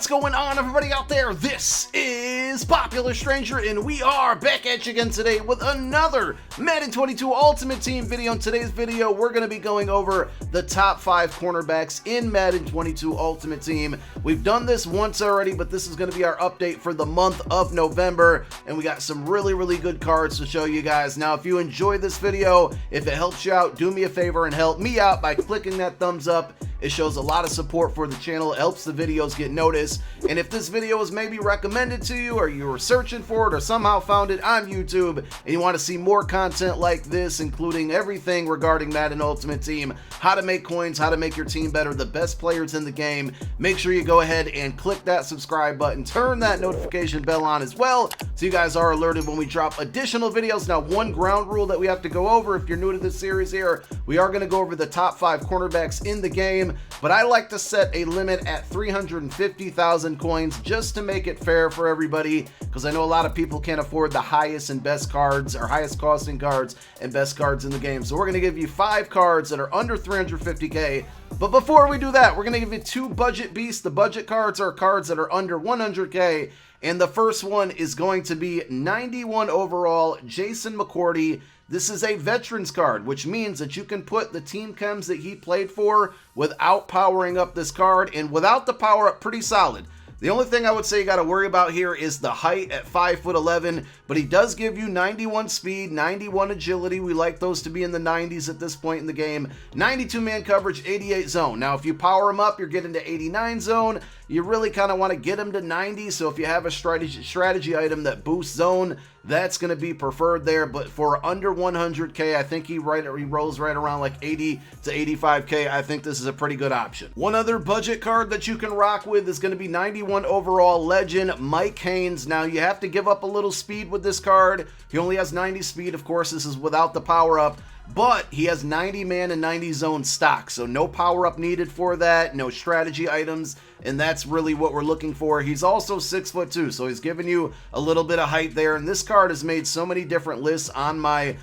What's going on, everybody out there? This is Popular Stranger, and we are back at you again today with another Madden 22 Ultimate Team video. In today's video, we're going to be going over the top 5 cornerbacks in Madden 22 Ultimate Team. We've done this once already, but this is going to be our update for the month of November, and we got some really good cards to show you guys. Now, if you enjoyed this video, if it helps you out, do me a favor and help me out by clicking that thumbs up. It shows a lot of support for the channel. It helps the videos get noticed. And if this video was maybe recommended to you, or you were searching for it, or somehow found it on YouTube, and you want to see more content like this, including everything regarding Madden Ultimate Team, how to make coins, how to make your team better, the best players in the game, make sure you go ahead and click that subscribe button, turn that notification bell on as well, so you guys are alerted when we drop additional videos. Now, one ground rule that we have to go over if you're new to this series here, we are going to go over the top 5 cornerbacks in the game, but I like to set a limit at 350,000 coins just to make it fair for everybody, because I know a lot of people can't afford the highest and best cards, or highest costing cards and best cards in the game. So we're going to give you 5 cards that are under 350k. But before we do that, we're going to give you 2 budget beasts. The budget cards are cards that are under 100k, and the first one is going to be 91 overall Jason McCourty. This is a veterans card, which means that you can put the team chems that he played for without powering up this card, and without the power up, pretty solid. The only thing I would say you got to worry about here is the height at 5'11", but he does give you 91 speed, 91 agility. We like those to be in the 90s at this point in the game. 92 man coverage, 88 zone. Now, if you power him up, you're getting to 89 zone. You really kind of want to get him to 90, so if you have a strategy item that boosts zone, that's going to be preferred there. But for under 100k, I think he rolls right around like 80 to 85k. I think this is a pretty good option. One other budget card that you can rock with is going to be 91 overall legend Mike Haynes. Now, you have to give up a little speed with this card. He only has 90 speed. Of course, this is without the power up, but he has 90 man and 90 zone stock, so no power up needed for that, no strategy items, and that's really what we're looking for. He's also 6'2", so he's giving you a little bit of height there, and this card has made so many different lists on my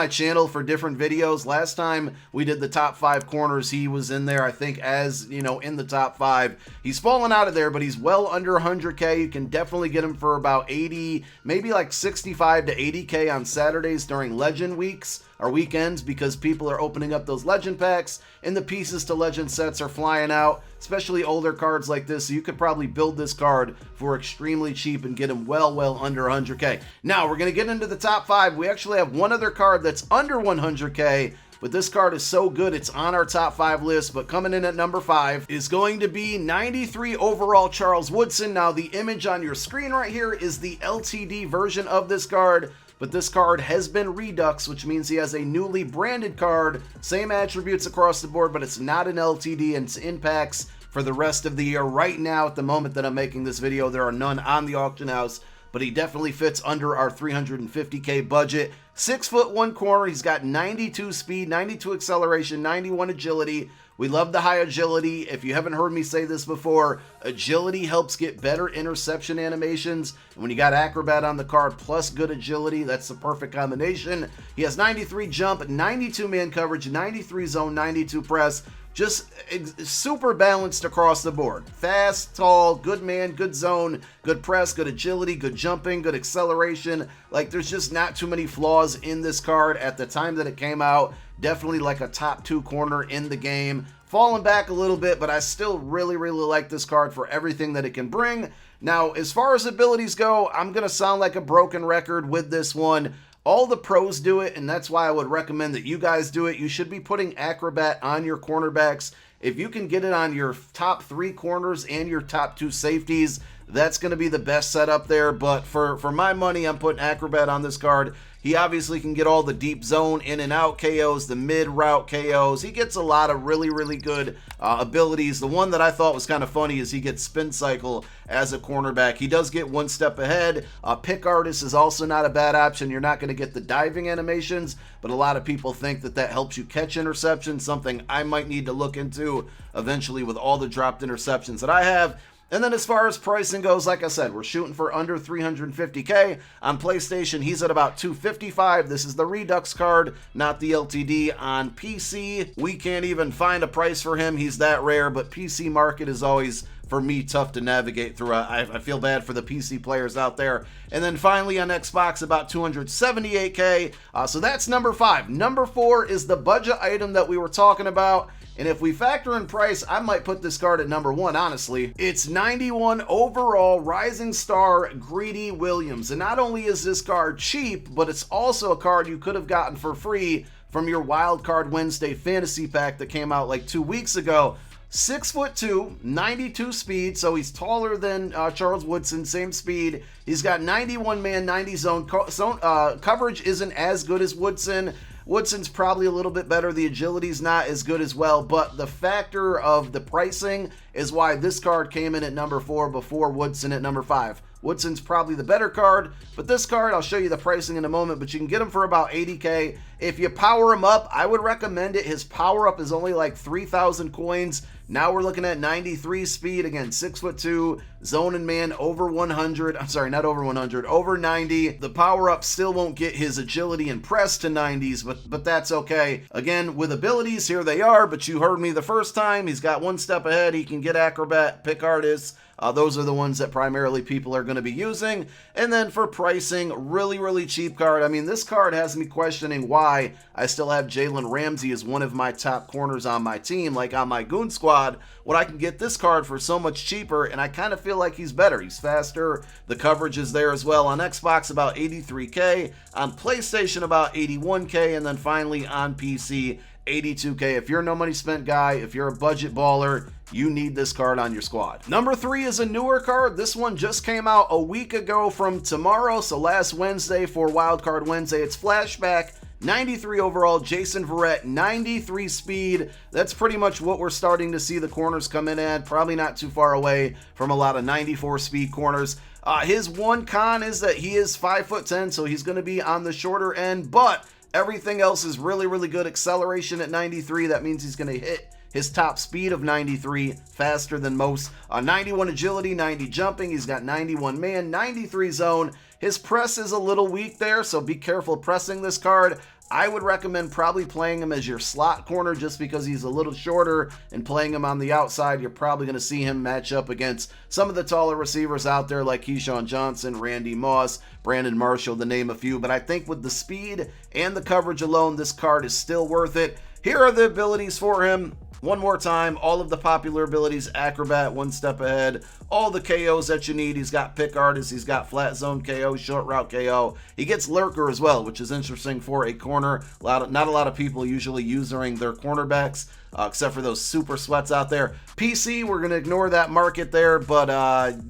channel for different videos. Last time we did the top 5 corners, he was in there, I think, as, you know, in the top 5. He's fallen out of there, but he's well under 100k. You can definitely get him for about 80, maybe like 65 to 80k on Saturdays during Legend weeks or weekends, because people are opening up those legend packs and the pieces to legend sets are flying out, especially older cards like this. So you could probably build this card for extremely cheap and get him well under 100k. Now we're going to get into the top 5. We actually have one other card that's under 100k, but this card is so good it's on our top 5 list. But coming in at number 5 is going to be 93 overall Charles Woodson. Now, the image on your screen right here is the LTD version of this card, but this card has been Redux, which means he has a newly branded card. Same attributes across the board, but it's not an LTD, and it's in packs for the rest of the year. Right now, at the moment that I'm making this video, there are none on the auction house, but he definitely fits under our 350k budget. 6'1" corner. He's got 92 speed, 92 acceleration, 91 agility. We love the high agility. If you haven't heard me say this before, agility helps get better interception animations. And when you got Acrobat on the card plus good agility, that's the perfect combination. He has 93 jump, 92 man coverage, 93 zone, 92 press. Just super balanced across the board. Fast, tall, good man, good zone, good press, good agility, good jumping, good acceleration. Like, there's just not too many flaws in this card. At the time that it came out, definitely like a top 2 corner in the game. Falling back a little bit, but I still really like this card for everything that it can bring. Now, as far as abilities go, I'm going to sound like a broken record with this one. All the pros do it, and that's why I would recommend that you guys do it. You should be putting Acrobat on your cornerbacks. If you can get it on your top 3 corners and your top 2 safeties, that's going to be the best setup there. But for my money, I'm putting Acrobat on this card. He obviously can get all the deep zone in and out KOs, the mid route KOs. He gets a lot of really good abilities. The one that I thought was kind of funny is he gets spin cycle as a cornerback. He does get one step ahead. Pick artist is also not a bad option. You're not going to get the diving animations, but a lot of people think that that helps you catch interceptions, something I might need to look into eventually with all the dropped interceptions that I have. And then as far as pricing goes, like I said, we're shooting for under 350k. On PlayStation, he's at about 255. This is the Redux card, not the LTD. On PC, we can't even find a price for him. He's that rare, but PC market is always for me, tough to navigate through. I feel bad for the PC players out there. And then finally on Xbox, about 278K. So that's number 5. Number 4 is the budget item that we were talking about. And if we factor in price, I might put this card at number 1, honestly. It's 91 overall Rising Star Greedy Williams. And not only is this card cheap, but it's also a card you could have gotten for free from your Wild Card Wednesday fantasy pack that came out like 2 weeks ago. 6'2", 92 speed, so he's taller than Charles Woodson, same speed. He's got 91 man, 90 zone. Coverage isn't as good as Woodson. Woodson's probably a little bit better. The agility's not as good as well, but the factor of the pricing is why this card came in at number 4 before Woodson at number 5. Woodson's probably the better card, but this card, I'll show you the pricing in a moment, but you can get him for about 80K. If you power him up, I would recommend it. His power up is only like 3,000 coins. Now we're looking at 93 speed, again, 6'2", zone and man over 100. I'm sorry, not over 100, over 90. The power up still won't get his agility and press to 90s, but that's okay. Again, with abilities, here they are, but you heard me the first time. He's got one step ahead. He can get acrobat, pick artists. Those are the ones that primarily people are going to be using. And then for pricing, really cheap card. I mean, this card has me questioning why I still have Jalen Ramsey as one of my top corners on my team, like on my Goon Squad, when I can get this card for so much cheaper, and I kind of feel like he's better. He's faster. The coverage is there as well. On Xbox, about 83K. On PlayStation, about 81K. And then finally on PC, 82K. If you're a no money spent guy, if you're a budget baller, you need this card on your squad. Number 3 is a newer card. This one just came out a week ago from tomorrow, so last Wednesday for Wildcard Wednesday. It's Flashback, 93 overall, Jason Verrett, 93 speed. That's pretty much what we're starting to see the corners come in at. Probably not too far away from a lot of 94 speed corners. His one con is that he is 5'10", so he's going to be on the shorter end, but everything else is really good. Acceleration at 93, that means he's going to hit his top speed of 93 faster than most. 91 agility, 90 jumping. He's got 91 man, 93 zone. His press is a little weak there, so be careful pressing this card. I would recommend probably playing him as your slot corner just because he's a little shorter, and playing him on the outside, you're probably going to see him match up against some of the taller receivers out there like Keyshawn Johnson, Randy Moss, Brandon Marshall, to name a few. But I think with the speed and the coverage alone, this card is still worth it. Here are the abilities for him. One more time, all of the popular abilities: acrobat, one step ahead, all the KOs that you need. He's got pick artist, he's got flat zone KO, short route KO. He gets lurker as well, which is interesting for a corner. Not a lot of people usually using their cornerbacks, except for those super sweats out there. PC, we're going to ignore that market there, but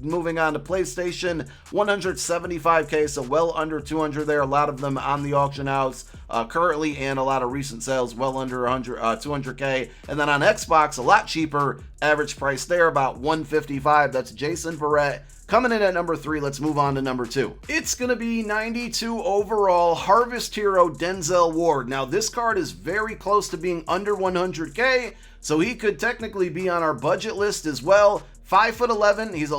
moving on to PlayStation, 175K, so well under 200 there. A lot of them on the auction house currently, and a lot of recent sales well under 200K. And then on Xbox, a lot cheaper, average price there about 155. That's Jason Verrett coming in at number 3. Let's move on to number 2. It's going to be 92 overall Harvest Hero Denzel Ward. Now this card is very close to being under 100K, so he could technically be on our budget list as well. 5'11", he's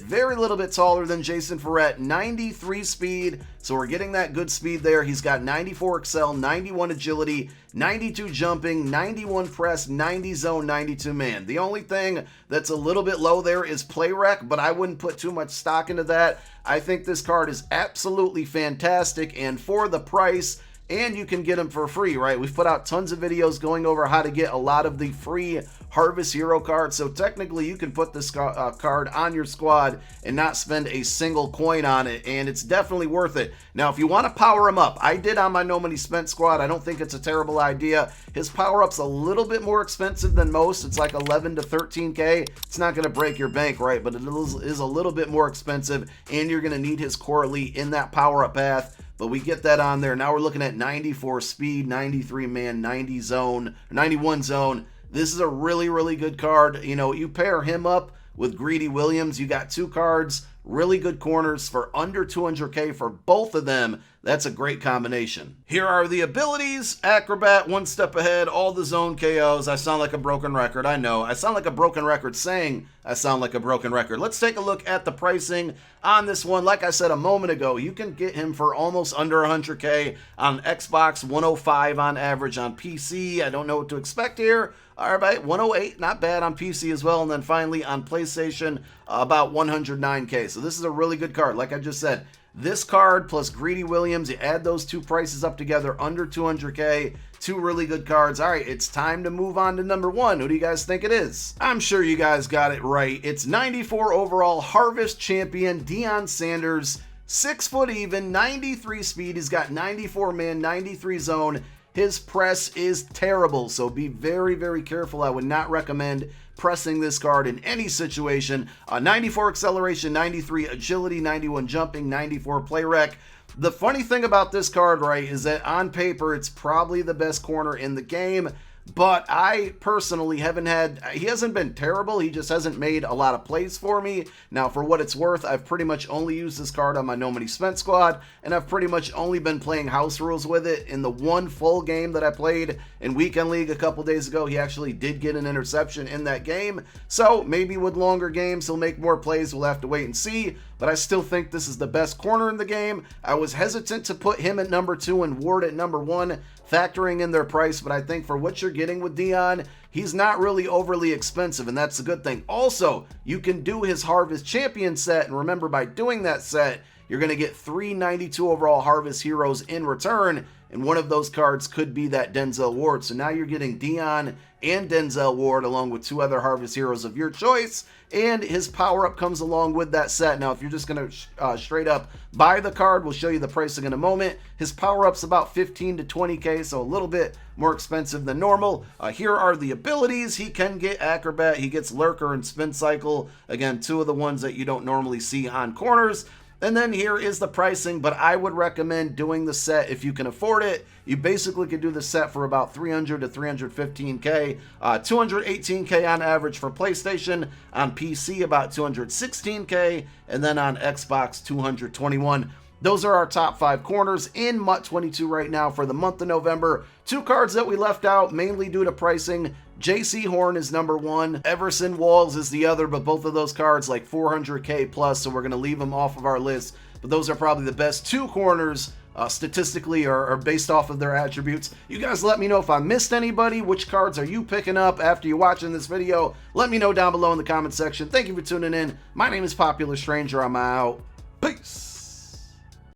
very little bit taller than Jason Verrett, 93 speed, so we're getting that good speed there. He's got 94 excel, 91 agility, 92 jumping, 91 press, 90 zone, 92 man. The only thing that's a little bit low there is play rec, but I wouldn't put too much stock into that. I think this card is absolutely fantastic, and for the price, and you can get them for free, right? We've put out tons of videos going over how to get a lot of the free Harvest Hero cards, so technically you can put this card on your squad and not spend a single coin on it, and it's definitely worth it. Now, if you want to power him up, I did on my No Money Spent squad. I don't think it's a terrible idea. His power-up's a little bit more expensive than most. It's like 11 to 13K. It's not going to break your bank, right? But it is a little bit more expensive, and you're going to need his Corley in that power-up path. But we get that on there. Now we're looking at 94 speed, 93 man, 91 zone. This is a really good card. You know, you pair him up with Greedy Williams, you got two cards, really good corners for under 200K for both of them. That's a great combination. Here are the abilities: acrobat, one step ahead, all the zone KOs. I sound like a broken record. I know. I sound like a broken record saying I sound like a broken record. Let's take a look at the pricing on this one. Like I said a moment ago, you can get him for almost under 100K on Xbox, 105 on average on PC. I don't know what to expect here. All right, 108, not bad on PC as well. And then finally on PlayStation, about 109K. So this is a really good card. Like I just said, this card plus Greedy Williams, you add those two prices up together, under 200K, two really good cards. All right, it's time to move on to number one. Who do you guys think it is? I'm sure you guys got it right. It's 94 overall Harvest Champion Dion Sanders, 6 foot even, 93 speed. He's got 94 man, 93 zone. His press is terrible, so be very, very careful. I would not recommend pressing this card in any situation. 94 acceleration, 93 agility, 91 jumping, 94 play rec. The funny thing about this card, right, is that on paper, it's probably the best corner in the game. But I personally he hasn't been terrible. He just hasn't made a lot of plays for me. Now, for what it's worth, I've pretty much only used this card on my No Money Spent squad, and I've pretty much only been playing house rules with it. In the one full game that I played in Weekend League a couple days ago, he actually did get an interception in that game. So maybe with longer games, he'll make more plays. We'll have to wait and see. But I still think this is the best corner in the game. I was hesitant to put him at number 2 and Ward at number 1, factoring in their price, but I think for what you're getting with Dion, he's not really overly expensive, and that's a good thing. Also, you can do his Harvest Champion set, and remember, by doing that set, you're going to get 3 92 overall Harvest Heroes in return, and one of those cards could be that Denzel Ward. So now you're getting Dion and Denzel Ward along with 2 other Harvest Heroes of your choice, and his power-up comes along with that set. Now, if you're just going to straight up buy the card, we'll show you the pricing in a moment. His power-up's about 15 to 20K, so a little bit more expensive than normal. Here are the abilities. He can get Acrobat, he gets Lurker and Spin Cycle. Again, 2 of the ones that you don't normally see on corners. And then here is the pricing, but I would recommend doing the set if you can afford it. You basically could do the set for about 300 to 315K, 218K on average for PlayStation, on PC about 216K, and then on Xbox 221. Those are our top 5 corners in MUT 22 right now for the month of November. 2 cards that we left out mainly due to pricing. JC Horn is number 1. Everson Walls is the other, but both of those cards like 400K plus, so we're going to leave them off of our list. But those are probably the best 2 corners statistically or based off of their attributes. You guys let me know if I missed anybody. Which cards are you picking up after you're watching this video? Let me know down below in the comment section. Thank you for tuning in. My name is Popular Stranger. I'm out. Peace.